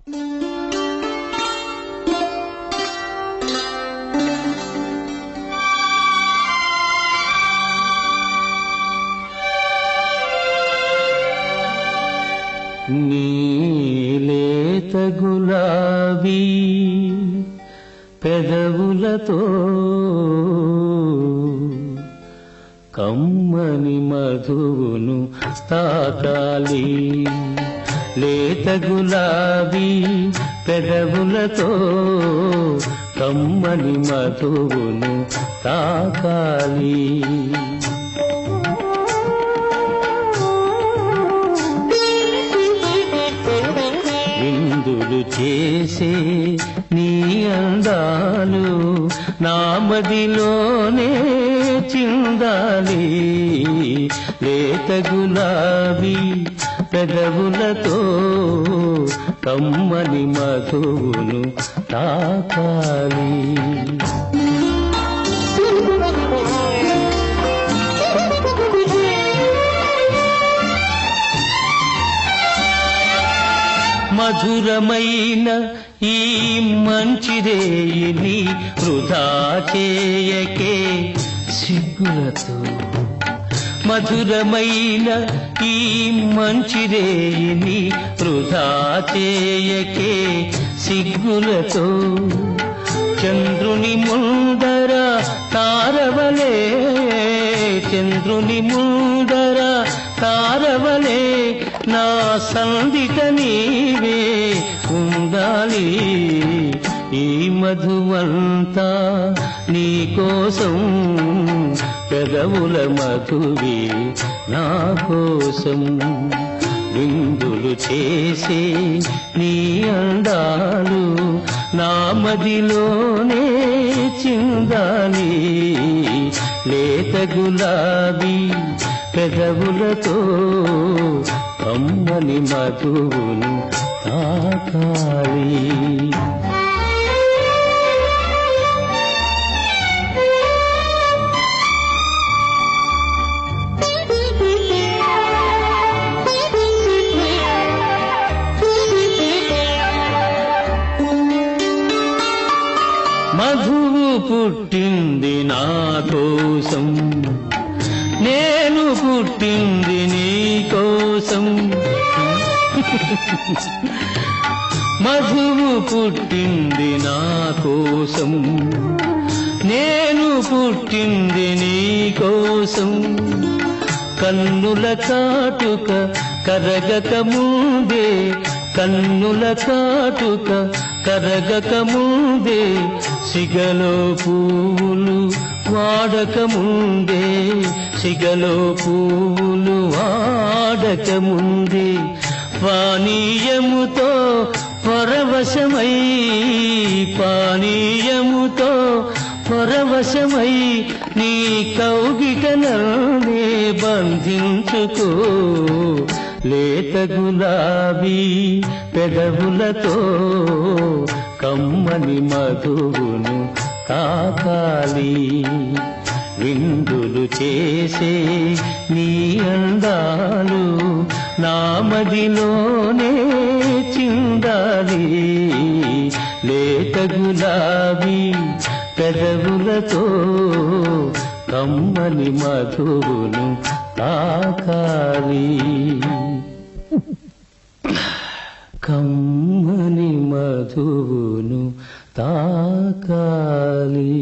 నీలేత గులాబీ పెదవులతో కమ్మని మధువును తాకాలి. లేత గులాబీ పెదవులతో కమ్మని మధువును తాకాలి. విందులు చేసే నీ అందాలు నా మదిలోనే చిందాలి. లేత గులాబీ పెదవులతో కమ్మని మధువును తాకాలి. మధురమైన ఈ మంచిరేయిని వృధా చేయకే సిగ్గులతో. మధురమైన ఈ మంచిరేయిని వృధా చేయకే సిగ్గులతో. చంద్రుని ముందర తారవలే, చంద్రుని ముందర తారవలే నా సందిట నీవే ఉండాలి. ఈ మధువంతా నీ కోసం, పెదవుల మధువే నా కోసం. విందులు చేసే నీ అందాలు నా మదిలోనే చిందాలి. లేత గులాబీ పెదవులతో కమ్మని మధువును తాకాలి. మధువు పుట్టింది నా కోసం, నేను పుట్టింది నీ కోసం. మధువు పుట్టింది నా కోసం, నేను పుట్టింది నీ కోసం. కన్నుల కాటుక కరగక ముందే, కన్నుల కాటుక కరగక ముందే, సిగలో పువ్వులు వాడక ముందే, సిగలో పువ్వులు వాడక ముందే. పానీయముతో పరవశమై, పానీయముతో పరవశమై నీ కౌగిటనే బంధించుకో. లేత గులాబీ పెదవులతో కమ్మని మధువును తాకాలి. విందులు చేసే నీ అందాలు నా మదిలోనే చిందాలి. లేత గులాబీ పెదవులతో కమ్మని మధువును తాకాలి. కమ్మని మధువును తాకాలి.